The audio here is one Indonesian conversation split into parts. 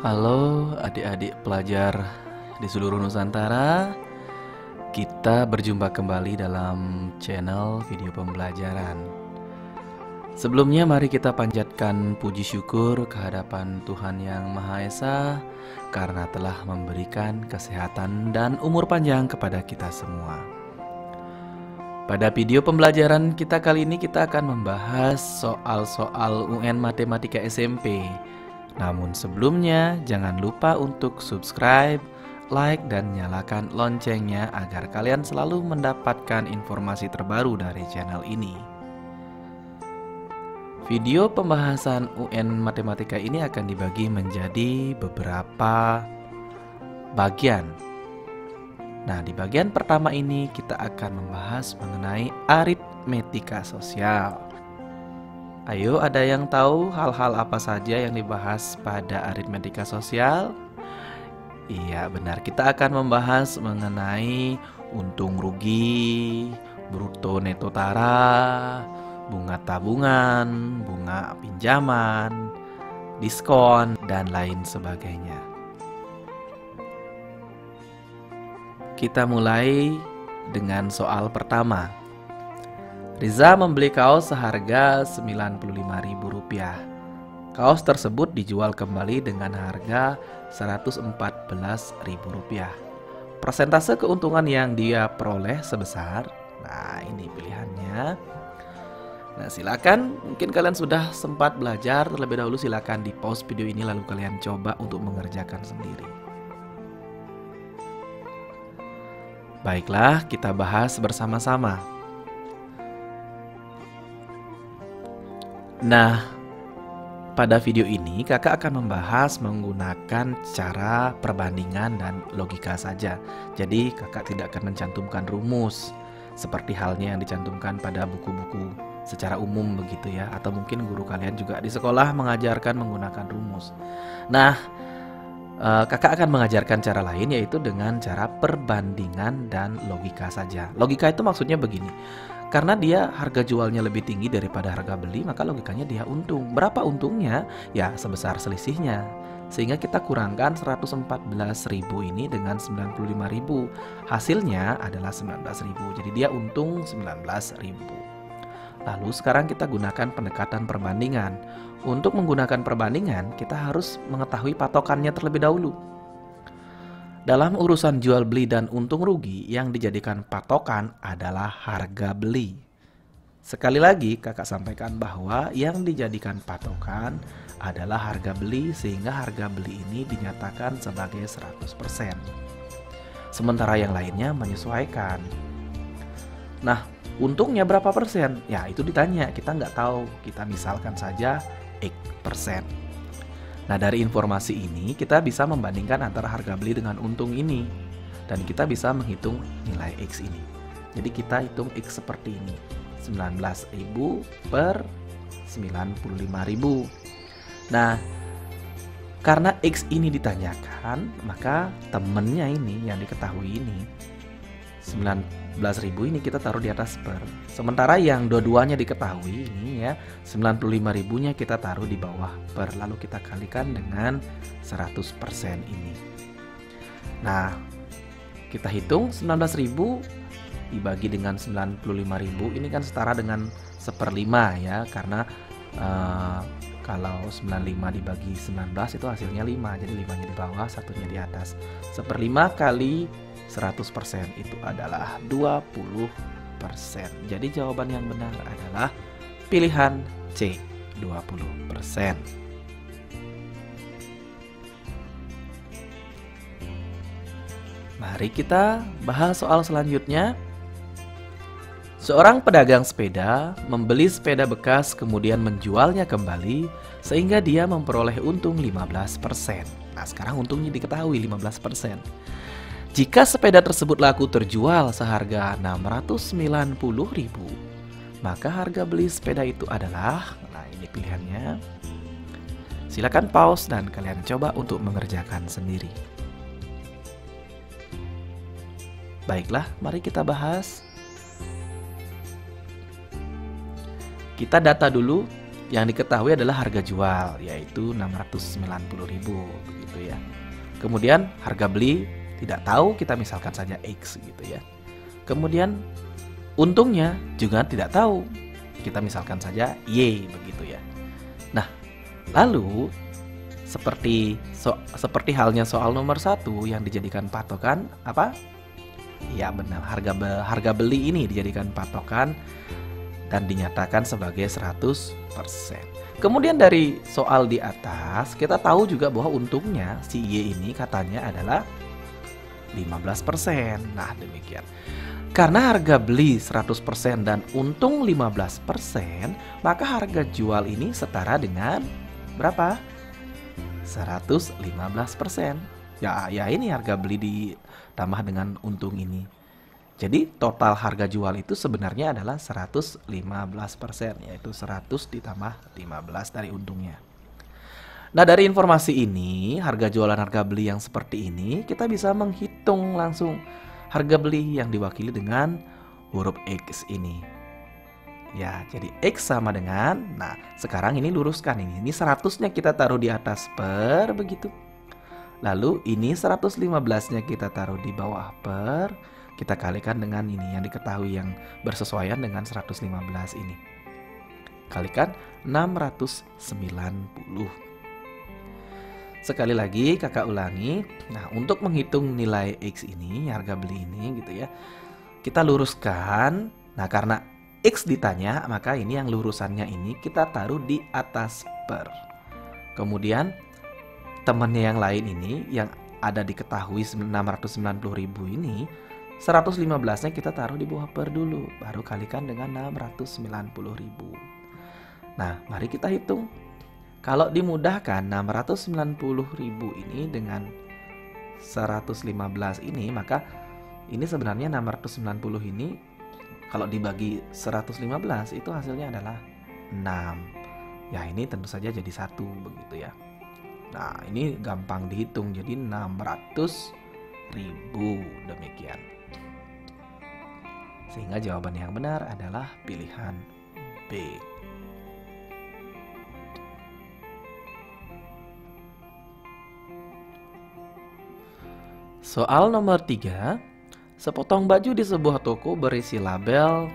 Halo adik-adik pelajar di seluruh Nusantara. Kita berjumpa kembali dalam channel video pembelajaran. Sebelumnya mari kita panjatkan puji syukur kehadapan Tuhan Yang Maha Esa karena telah memberikan kesehatan dan umur panjang kepada kita semua. Pada video pembelajaran kita kali ini kita akan membahas soal-soal UN Matematika SMP. Namun sebelumnya jangan lupa untuk subscribe, like, dan nyalakan loncengnya agar kalian selalu mendapatkan informasi terbaru dari channel ini. Video pembahasan UN Matematika ini akan dibagi menjadi beberapa bagian. Nah, di bagian pertama ini kita akan membahas mengenai aritmetika sosial. Ayo, ada yang tahu hal-hal apa saja yang dibahas pada aritmetika sosial? Iya, benar. Kita akan membahas mengenai untung rugi, bruto neto tara, bunga tabungan, bunga pinjaman, diskon, dan lain sebagainya. Kita mulai dengan soal pertama. Riza membeli kaos seharga Rp95.000. Kaos tersebut dijual kembali dengan harga Rp114.000. Persentase keuntungan yang dia peroleh sebesar, nah ini pilihannya. Nah, silakan, mungkin kalian sudah sempat belajar terlebih dahulu, silakan di pause video ini lalu kalian coba untuk mengerjakan sendiri. Baiklah, kita bahas bersama-sama. Nah, pada video ini kakak akan membahas menggunakan cara perbandingan dan logika saja. Jadi kakak tidak akan mencantumkan rumus seperti halnya yang dicantumkan pada buku-buku secara umum begitu ya. Atau mungkin guru kalian juga di sekolah mengajarkan menggunakan rumus. Nah, kakak akan mengajarkan cara lain, yaitu dengan cara perbandingan dan logika saja. Logika itu maksudnya begini. Karena dia harga jualnya lebih tinggi daripada harga beli, maka logikanya dia untung. Berapa untungnya? Ya sebesar selisihnya. Sehingga kita kurangkan 114.000 ini dengan 95.000. Hasilnya adalah 19.000. Jadi dia untung 19.000. Lalu sekarang kita gunakan pendekatan perbandingan. Untuk menggunakan perbandingan, kita harus mengetahui patokannya terlebih dahulu. Dalam urusan jual beli dan untung rugi, yang dijadikan patokan adalah harga beli. Sekali lagi kakak sampaikan bahwa yang dijadikan patokan adalah harga beli, sehingga harga beli ini dinyatakan sebagai 100%. Sementara yang lainnya menyesuaikan. Nah, untungnya berapa persen? Ya itu ditanya, kita nggak tahu. Kita misalkan saja X persen. Nah, dari informasi ini kita bisa membandingkan antara harga beli dengan untung ini. Dan kita bisa menghitung nilai X ini. Jadi kita hitung X seperti ini. 19.000 per 95.000. Nah, karena X ini ditanyakan, maka temennya ini yang diketahui ini 19.000 ini kita taruh di atas per. Sementara yang dua-duanya diketahui ini ya, 95.000-nya kita taruh di bawah per. Lalu kita kalikan dengan 100% ini. Nah, kita hitung 19.000 dibagi dengan 95.000 ini kan setara dengan 1/5 ya. Karena kalau 95 dibagi 19 itu hasilnya 5. Jadi 5-nya di bawah, 1-nya di atas. 1/5 kali 100% itu adalah 20%. Jadi jawaban yang benar adalah pilihan C, 20%. Mari kita bahas soal selanjutnya. Seorang pedagang sepeda membeli sepeda bekas kemudian menjualnya kembali sehingga dia memperoleh untung 15%. Nah, sekarang untungnya diketahui 15%. Jika sepeda tersebut laku terjual seharga 690.000, maka harga beli sepeda itu adalah, nah ini pilihannya. Silakan pause dan kalian coba untuk mengerjakan sendiri. Baiklah, mari kita bahas. Kita data dulu. Yang diketahui adalah harga jual, yaitu 690.000 gitu. begitu ya. Kemudian harga beli tidak tahu, kita misalkan saja X gitu ya. Kemudian untungnya juga tidak tahu, kita misalkan saja Y begitu ya. Nah, lalu seperti halnya soal nomor 1 yang dijadikan patokan apa? Ya benar, harga beli ini dijadikan patokan dan dinyatakan sebagai 100%. Kemudian dari soal di atas kita tahu juga bahwa untungnya si Y ini katanya adalah 15%. Nah, demikian. Karena harga beli 100% dan untung 15%, maka harga jual ini setara dengan berapa? 115%. Ya ini harga beli ditambah dengan untung ini. Jadi total harga jual itu sebenarnya adalah 115%, yaitu 100 ditambah 15 dari untungnya. Nah, dari informasi ini, harga jualan harga beli yang seperti ini, kita bisa menghitung langsung harga beli yang diwakili dengan huruf X ini. Ya, jadi X sama dengan, nah sekarang ini luruskan ini 100-nya kita taruh di atas per, begitu. Lalu ini 115-nya kita taruh di bawah per, kita kalikan dengan ini yang diketahui yang bersesuaian dengan 115 ini. Kalikan 690. Sekali lagi kakak ulangi. Nah, untuk menghitung nilai X ini, harga beli ini gitu ya, kita luruskan. Nah, karena X ditanya, maka ini yang lurusannya ini kita taruh di atas per. Kemudian temannya yang lain ini yang ada diketahui 690.000 ini, 115-nya kita taruh di bawah per dulu, baru kalikan dengan 690.000. Nah, mari kita hitung. Kalau dimudahkan 690.000 ini dengan 115 ini, maka ini sebenarnya 690 ini kalau dibagi 115 itu hasilnya adalah 6. Ya, ini tentu saja jadi 1 begitu ya. Nah, ini gampang dihitung, jadi 600.000 demikian. Sehingga jawaban yang benar adalah pilihan B. Soal nomor 3. Sepotong baju di sebuah toko berisi label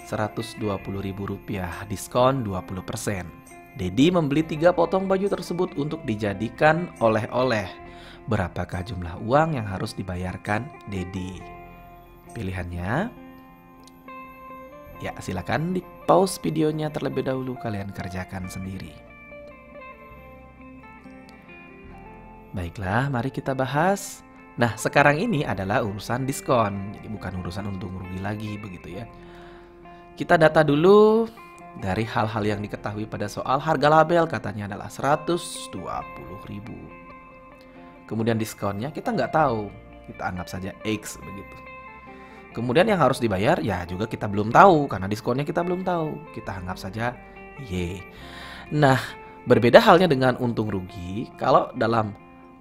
Rp120.000 diskon 20%. Dedi membeli 3 potong baju tersebut untuk dijadikan oleh-oleh. Berapakah jumlah uang yang harus dibayarkan Dedi? Pilihannya, ya silakan di pause videonya terlebih dahulu, kalian kerjakan sendiri. Baiklah, mari kita bahas. Nah, sekarang ini adalah urusan diskon, jadi bukan urusan untung rugi lagi begitu ya. Kita data dulu dari hal-hal yang diketahui pada soal. Harga label katanya adalah 120.000. Kemudian diskonnya kita nggak tahu, kita anggap saja X begitu. Kemudian yang harus dibayar ya juga kita belum tahu, karena diskonnya kita belum tahu, kita anggap saja Y. Nah, berbeda halnya dengan untung rugi. Kalau dalam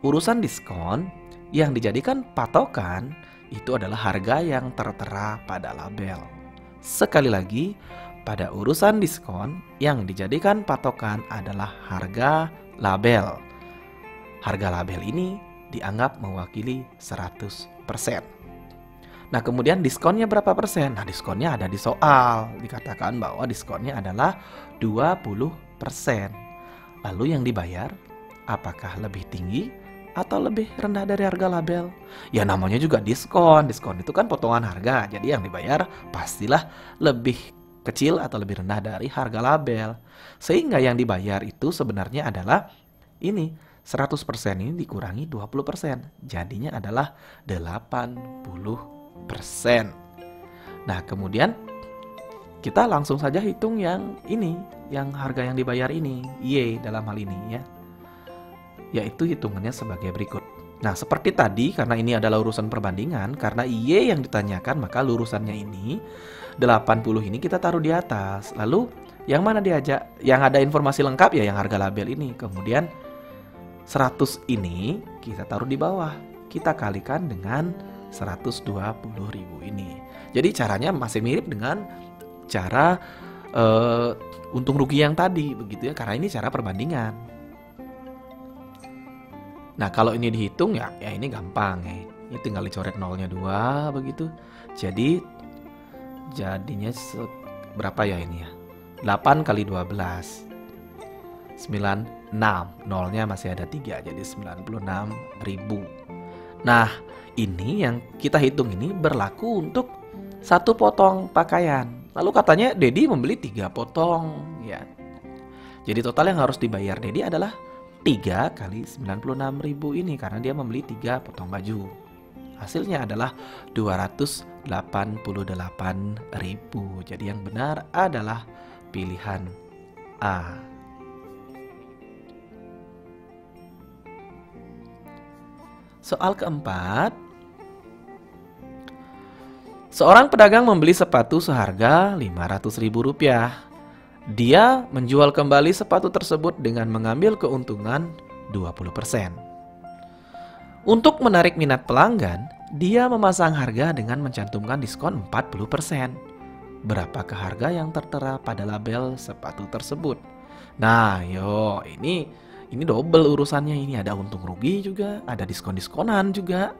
urusan diskon, yang dijadikan patokan itu adalah harga yang tertera pada label. Sekali lagi, pada urusan diskon yang dijadikan patokan adalah harga label. Harga label ini dianggap mewakili 100%. Nah, kemudian diskonnya berapa persen? Nah, diskonnya ada di soal. Dikatakan bahwa diskonnya adalah 20%. Lalu yang dibayar apakah lebih tinggi atau lebih rendah dari harga label? Ya namanya juga diskon. Diskon itu kan potongan harga. Jadi yang dibayar pastilah lebih kecil atau lebih rendah dari harga label. Sehingga yang dibayar itu sebenarnya adalah ini 100% ini dikurangi 20%. Jadinya adalah 80%. Nah, kemudian kita langsung saja hitung yang ini, yang harga yang dibayar ini, Y dalam hal ini ya. Yaitu hitungannya sebagai berikut. Nah, seperti tadi, karena ini adalah urusan perbandingan, karena Y yang ditanyakan, maka lurusannya ini 80 ini kita taruh di atas. Lalu yang mana diajak? Yang ada informasi lengkap ya yang harga label ini. Kemudian 100 ini kita taruh di bawah. Kita kalikan dengan 120.000 ini. Jadi caranya masih mirip dengan cara untung rugi yang tadi begitu ya, karena ini cara perbandingan. Nah, kalau ini dihitung ya ini gampang ya. Ini tinggal dicoret nolnya 2 begitu. Jadi jadinya berapa ya ini ya? 8 kali 12. 96. Nolnya masih ada 3, jadi 96.000. Nah, ini yang kita hitung ini berlaku untuk 1 potong pakaian. Lalu katanya Dedi membeli 3 potong ya. Jadi total yang harus dibayar Dedi adalah 3 kali 96.000 ini karena dia membeli 3 potong baju. Hasilnya adalah 288.000. Jadi yang benar adalah pilihan A. Soal keempat. Seorang pedagang membeli sepatu seharga Rp500.000. Dia menjual kembali sepatu tersebut dengan mengambil keuntungan 20%. Untuk menarik minat pelanggan, dia memasang harga dengan mencantumkan diskon 40%. Berapakah harga yang tertera pada label sepatu tersebut? Nah, ini double urusannya, ini ada untung rugi juga, ada diskon-diskonan juga.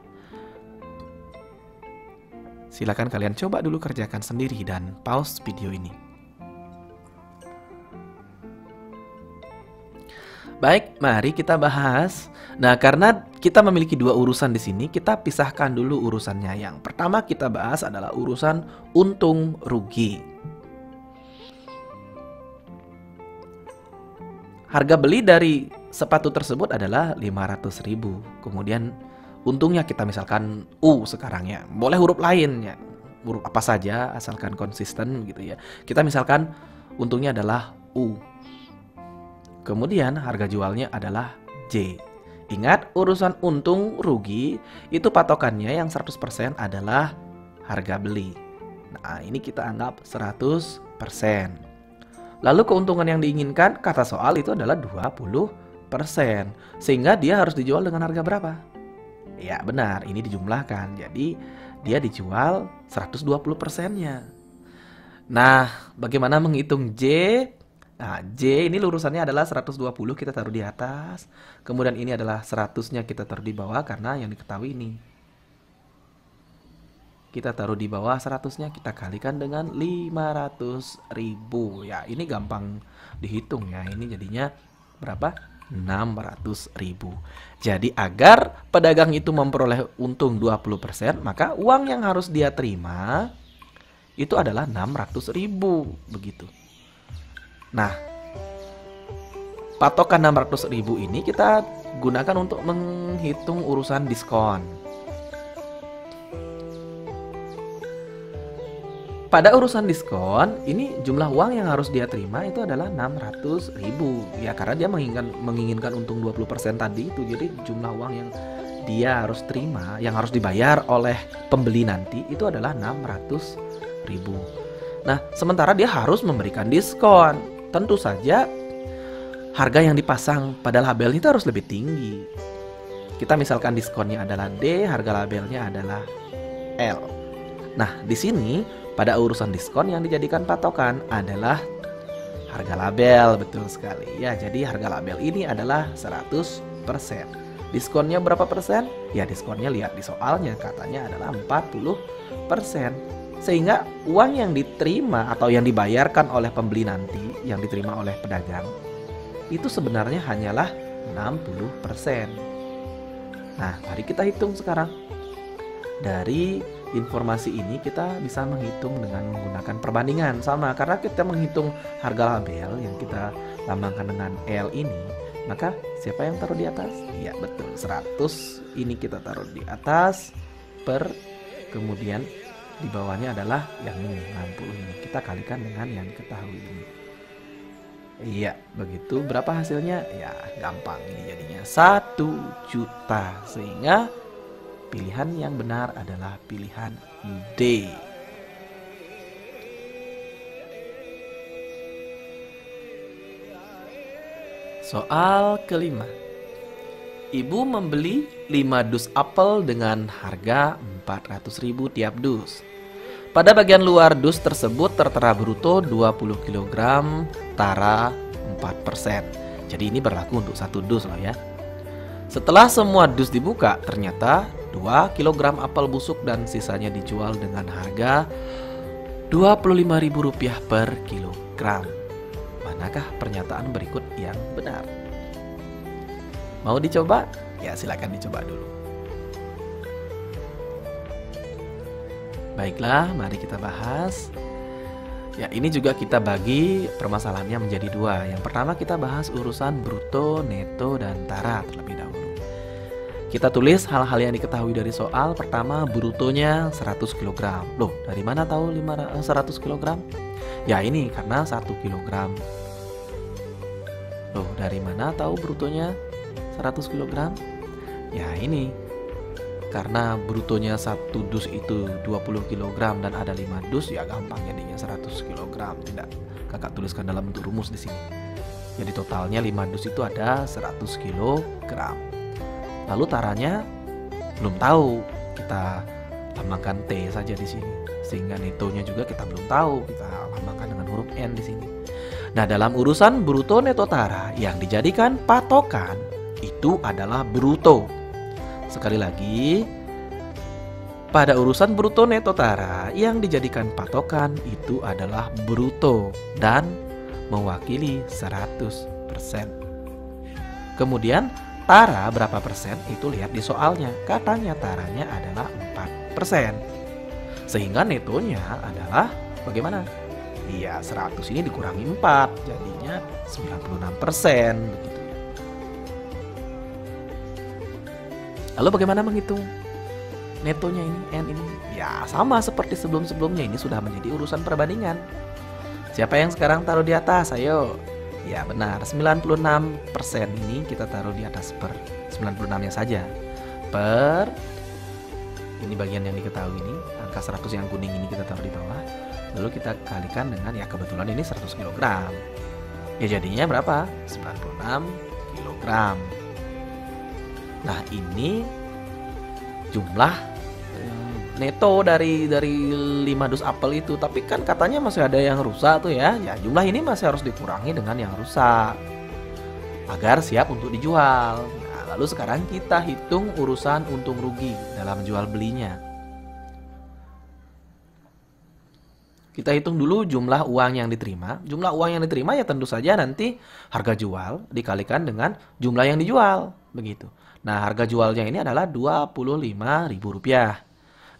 Silakan kalian coba dulu kerjakan sendiri dan pause video ini. Baik, mari kita bahas. Nah, karena kita memiliki 2 urusan di sini, kita pisahkan dulu urusannya. Yang pertama kita bahas adalah urusan untung rugi. Harga beli dari sepatu tersebut adalah 500.000. Kemudian untungnya kita misalkan U sekarang ya. Boleh huruf lain ya. Huruf apa saja asalkan konsisten gitu ya. Kita misalkan untungnya adalah U. Kemudian harga jualnya adalah J. Ingat, urusan untung rugi itu patokannya yang 100% adalah harga beli. Nah, ini kita anggap 100%. Lalu keuntungan yang diinginkan kata soal itu adalah 20%. Sehingga dia harus dijual dengan harga berapa? Ya benar, ini dijumlahkan. Jadi dia dijual 120%-nya. Nah, bagaimana menghitung J? Nah, J ini lurusannya adalah 120, kita taruh di atas. Kemudian ini adalah 100-nya kita taruh di bawah karena yang diketahui ini. Kita taruh di bawah 100-nya, kita kalikan dengan 500.000. Ya, ini gampang dihitung ya. Ini jadinya berapa? 600.000. Jadi agar pedagang itu memperoleh untung 20%, maka uang yang harus dia terima itu adalah 600.000 begitu. Nah, patokan 600.000 ini kita gunakan untuk menghitung urusan diskon. Pada urusan diskon, ini jumlah uang yang harus dia terima itu adalah 600.000. Ya, karena dia menginginkan untung 20% tadi itu. Jadi jumlah uang yang dia harus terima, yang harus dibayar oleh pembeli nanti itu adalah 600.000. Nah, sementara dia harus memberikan diskon. Tentu saja harga yang dipasang pada label itu harus lebih tinggi. Kita misalkan diskonnya adalah D, harga labelnya adalah L. Nah, di sini pada urusan diskon yang dijadikan patokan adalah harga label, betul sekali. Ya, jadi harga label ini adalah 100%. Diskonnya berapa persen? Ya, diskonnya lihat di soalnya, katanya adalah 40%. Sehingga uang yang diterima atau yang dibayarkan oleh pembeli nanti, yang diterima oleh pedagang, itu sebenarnya hanyalah 60%. Nah, mari kita hitung sekarang. Dari informasi ini kita bisa menghitung dengan menggunakan perbandingan. Sama, karena kita menghitung harga label yang kita lambangkan dengan L ini, maka siapa yang taruh di atas? Ya betul, 100 ini kita taruh di atas per, kemudian di bawahnya adalah yang ini 60 ini. Kita kalikan dengan yang diketahui ini. Iya, begitu. Berapa hasilnya? Ya, gampang ini jadinya 1 juta. Sehingga pilihan yang benar adalah pilihan D. Soal kelima. Ibu membeli 5 dus apel dengan harga 400.000 tiap dus. Pada bagian luar dus tersebut tertera bruto 20 kg tara 4%. Jadi ini berlaku untuk 1 dus loh ya. Setelah semua dus dibuka, ternyata 2 kg apel busuk dan sisanya dijual dengan harga Rp25.000 per kilogram. Manakah pernyataan berikut yang benar? Mau dicoba? Ya, silakan dicoba dulu. Baiklah, mari kita bahas. Ya, ini juga kita bagi permasalahannya menjadi dua. Yang pertama kita bahas urusan bruto, neto, dan tara terlebih dahulu. Kita tulis hal-hal yang diketahui dari soal. Pertama, brutonya 100 kg. Loh, dari mana tahu 100 kg? Ya, ini karena 1 kg. Loh, dari mana tahu brutonya 100 kg? Ya, ini karena brutonya 1 dus itu 20 kg dan ada 5 dus, ya gampang jadinya 100 kg. Tidak, kakak tuliskan dalam bentuk rumus di sini. Jadi totalnya 5 dus itu ada 100 kg. Lalu taranya belum tahu, kita lambangkan T saja di sini. Sehingga netonya juga kita belum tahu, kita lambangkan dengan huruf N di sini. Nah, dalam urusan bruto neto tara yang dijadikan patokan itu adalah bruto. Sekali lagi, pada urusan bruto neto tara yang dijadikan patokan itu adalah bruto dan mewakili 100%. Kemudian tara berapa persen itu lihat di soalnya. Katanya taranya adalah 4%. Sehingga netonya adalah bagaimana? Iya, 100 ini dikurangi 4, jadinya 96% begitu. Lalu bagaimana menghitung netonya ini, N ini? Ya, sama seperti sebelum-sebelumnya, ini sudah menjadi urusan perbandingan. Siapa yang sekarang taruh di atas? Ayo. Ya, benar, 96% ini kita taruh di atas per 96-nya saja. Per, ini bagian yang diketahui ini, angka 100 yang kuning ini kita taruh di bawah. Lalu kita kalikan dengan, ya kebetulan ini 100 kg. Ya jadinya berapa? 96 kg. Nah, ini jumlah neto dari 5 dus apel itu. Tapi kan katanya masih ada yang rusak tuh ya. Ya, jumlah ini masih harus dikurangi dengan yang rusak agar siap untuk dijual. Nah, lalu sekarang kita hitung urusan untung rugi dalam jual belinya. Kita hitung dulu jumlah uang yang diterima. Jumlah uang yang diterima ya tentu saja nanti harga jual dikalikan dengan jumlah yang dijual, begitu. Nah, harga jualnya ini adalah Rp25.000.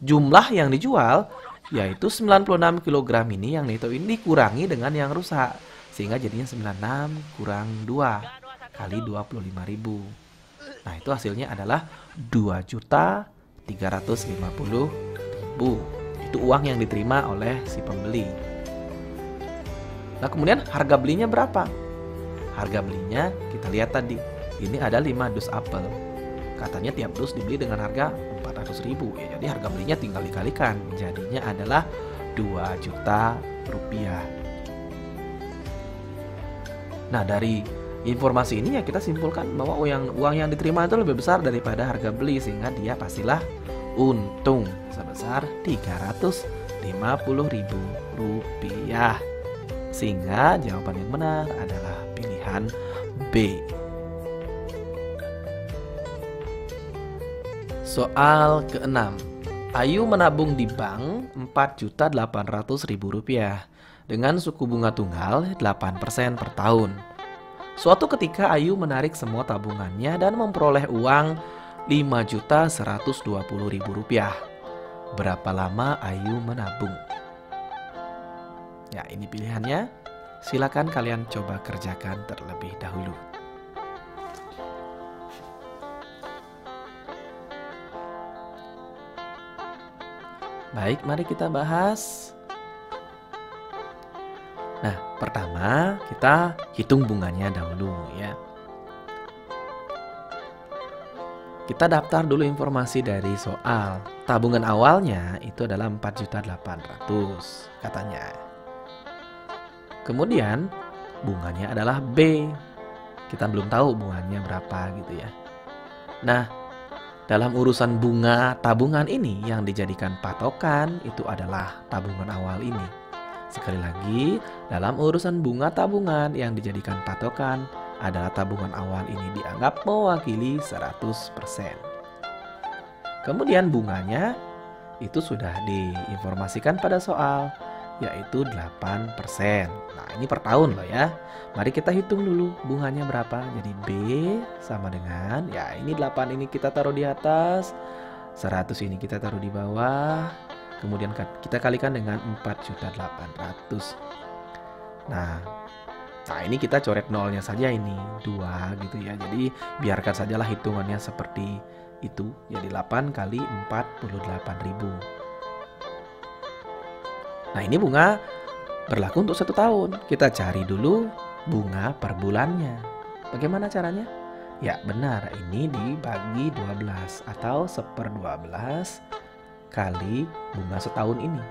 Jumlah yang dijual yaitu 96 kg ini, yang neto ini dikurangi dengan yang rusak. Sehingga jadinya 96 kurang 2 kali 25.000. Nah, itu hasilnya adalah 2.350.000. Itu uang yang diterima oleh si pembeli. Nah, kemudian harga belinya berapa? Harga belinya kita lihat tadi. Ini ada 5 dus apel. Katanya tiap dus dibeli dengan harga 400.000. Ya, jadi harga belinya tinggal dikalikan. Jadinya adalah 2 juta rupiah. Nah, dari informasi ini ya kita simpulkan bahwa uang yang diterima itu lebih besar daripada harga beli, sehingga dia pastilah untung sebesar Rp350.000. Sehingga jawaban yang benar adalah pilihan B. Soal ke-6. Ayu menabung di bank Rp4.800.000 dengan suku bunga tunggal 8% per tahun. Suatu ketika Ayu menarik semua tabungannya dan memperoleh uang Rp5.120.000. Berapa lama Ayu menabung? Ya, ini pilihannya. Silakan kalian coba kerjakan terlebih dahulu. Baik, mari kita bahas. Nah, pertama kita hitung bunganya dahulu ya. Kita daftar dulu informasi dari soal. Tabungan awalnya itu adalah 4.800.000 katanya. Kemudian bunganya adalah B. Kita belum tahu bunganya berapa gitu ya. Nah, dalam urusan bunga tabungan ini yang dijadikan patokan itu adalah tabungan awal ini. Sekali lagi, dalam urusan bunga tabungan yang dijadikan patokan adalah tabungan awal ini dianggap mewakili 100%. Kemudian bunganya itu sudah diinformasikan pada soal, yaitu 8%. Nah, ini per tahun loh ya. Mari kita hitung dulu bunganya berapa. Jadi B sama dengan, ya ini 8 ini kita taruh di atas, 100 ini kita taruh di bawah, kemudian kita kalikan dengan 4.800.000. Nah, ini kita coret nolnya saja ini, 2 gitu ya. Jadi biarkan sajalah hitungannya seperti itu. Jadi 8 kali 48.000. Nah, ini bunga berlaku untuk 1 tahun. Kita cari dulu bunga per bulannya. Bagaimana caranya? Ya benar, ini dibagi 12 atau 1/12 kali bunga setahun ini.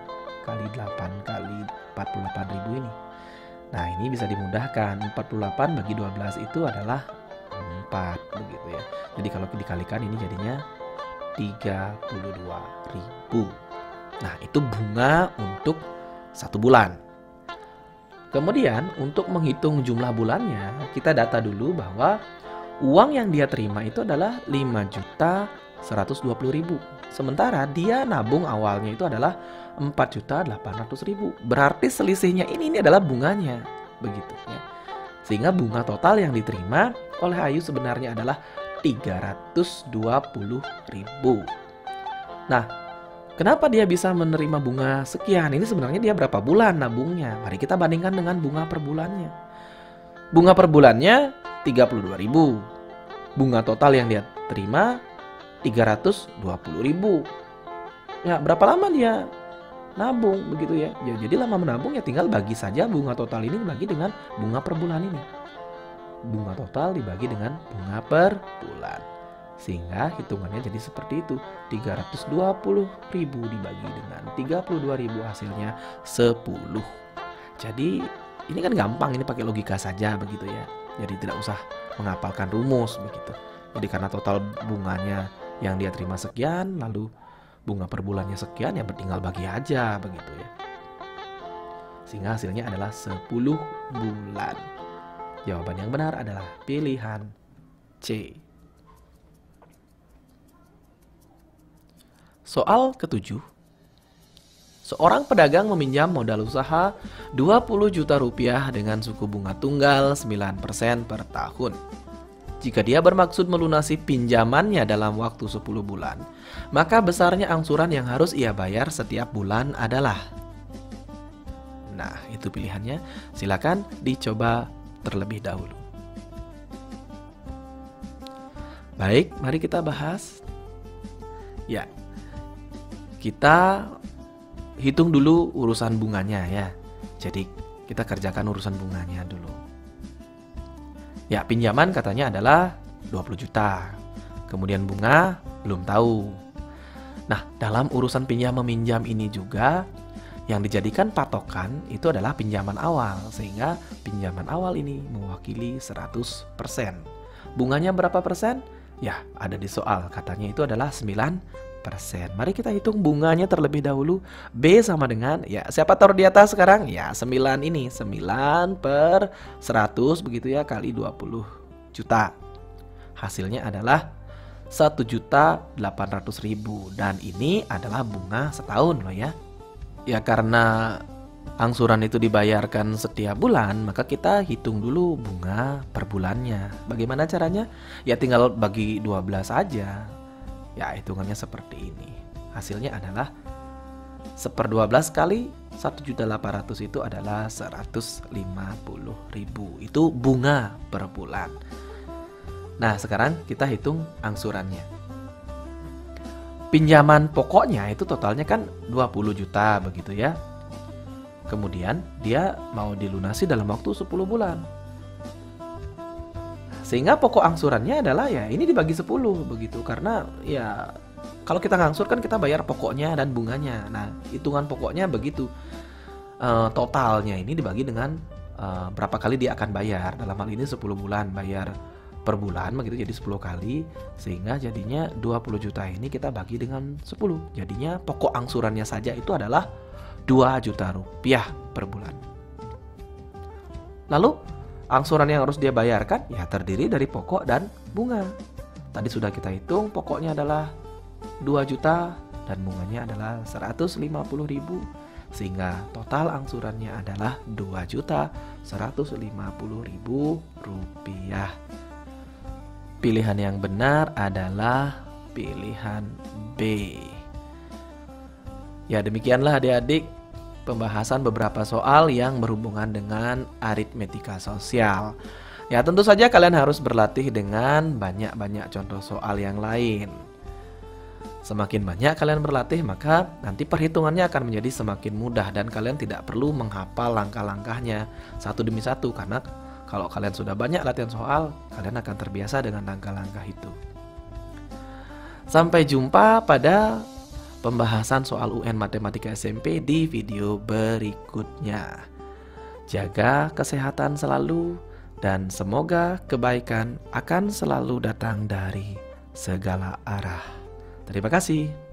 Kali 8 kali 48.000 ini. Nah, ini bisa dimudahkan. 48 bagi 12 itu adalah 4 begitu ya. Jadi kalau dikalikan ini jadinya 32.000. Nah, itu bunga untuk 1 bulan. Kemudian untuk menghitung jumlah bulannya, kita data dulu bahwa uang yang dia terima itu adalah 5.120.000. Sementara dia nabung awalnya itu adalah 4.800.000. Berarti selisihnya ini adalah bunganya, begitu ya. Sehingga bunga total yang diterima oleh Ayu sebenarnya adalah 320.000. Nah, kenapa dia bisa menerima bunga sekian? Ini sebenarnya dia berapa bulan nabungnya? Mari kita bandingkan dengan bunga per bulannya. Bunga per bulannya 32.000. Bunga total yang dia terima 320.000. Ya, berapa lama dia nabung begitu ya? Ya, jadi lama menabung ya tinggal bagi saja bunga total ini dibagi dengan bunga per bulan ini. Bunga total dibagi dengan bunga per bulan. Sehingga hitungannya jadi seperti itu. 320.000 dibagi dengan 32.000 hasilnya 10. Jadi ini kan gampang, ini pakai logika saja begitu ya. Jadi tidak usah menghafalkan rumus begitu. Jadi karena total bunganya yang dia terima sekian, lalu bunga per bulannya sekian, ya tinggal bagi aja begitu ya. Sehingga hasilnya adalah 10 bulan. Jawaban yang benar adalah pilihan C. Soal ke-7. Seorang pedagang meminjam modal usaha 20 juta rupiah dengan suku bunga tunggal 9% per tahun. Jika dia bermaksud melunasi pinjamannya dalam waktu 10 bulan, maka besarnya angsuran yang harus ia bayar setiap bulan adalah. Nah, itu pilihannya. Silakan dicoba terlebih dahulu. Baik, mari kita bahas. Ya, kita hitung dulu urusan bunganya ya. Jadi kita kerjakan urusan bunganya dulu. Ya, pinjaman katanya adalah 20 juta. Kemudian bunga belum tahu. Nah, dalam urusan pinjam meminjam ini juga yang dijadikan patokan itu adalah pinjaman awal. Sehingga pinjaman awal ini mewakili 100%. Bunganya berapa persen? Ya, ada di soal. Katanya itu adalah 9%. Mari kita hitung bunganya terlebih dahulu. B sama dengan, ya siapa taruh di atas sekarang? Ya 9 ini, 9 per 100 begitu ya, kali 20 juta. Hasilnya adalah 1.800.000. Dan ini adalah bunga setahun loh ya. Ya karena angsuran itu dibayarkan setiap bulan, maka kita hitung dulu bunga per bulannya. Bagaimana caranya? Ya tinggal bagi 12 aja. Ya hitungannya seperti ini. Hasilnya adalah 1/12 kali 1.800.000 itu adalah 150.000. Itu bunga per bulan. Nah sekarang kita hitung angsurannya. Pinjaman pokoknya itu totalnya kan 20 juta begitu ya. Kemudian dia mau dilunasi dalam waktu 10 bulan. Sehingga pokok angsurannya adalah ya ini dibagi 10 begitu. Karena ya kalau kita ngangsur kan kita bayar pokoknya dan bunganya. Nah hitungan pokoknya begitu. Totalnya ini dibagi dengan berapa kali dia akan bayar. Dalam hal ini 10 bulan bayar per bulan begitu, jadi 10 kali. Sehingga jadinya 20 juta ini kita bagi dengan 10. Jadinya pokok angsurannya saja itu adalah 2 juta rupiah per bulan. Lalu Angsuran yang harus dia bayarkan ya terdiri dari pokok dan bunga. Tadi sudah kita hitung, pokoknya adalah 2 juta dan bunganya adalah 150.000, sehingga total angsurannya adalah 2.150.000 rupiah. Pilihan yang benar adalah pilihan B. Ya, demikianlah adik-adik pembahasan beberapa soal yang berhubungan dengan aritmetika sosial. Ya, tentu saja kalian harus berlatih dengan banyak-banyak contoh soal yang lain. Semakin banyak kalian berlatih, maka nanti perhitungannya akan menjadi semakin mudah dan kalian tidak perlu menghafal langkah-langkahnya satu demi satu, karena kalau kalian sudah banyak latihan soal, kalian akan terbiasa dengan langkah-langkah itu. Sampai jumpa pada pembahasan soal UN Matematika SMP di video berikutnya. Jaga kesehatan selalu dan semoga kebaikan akan selalu datang dari segala arah. Terima kasih.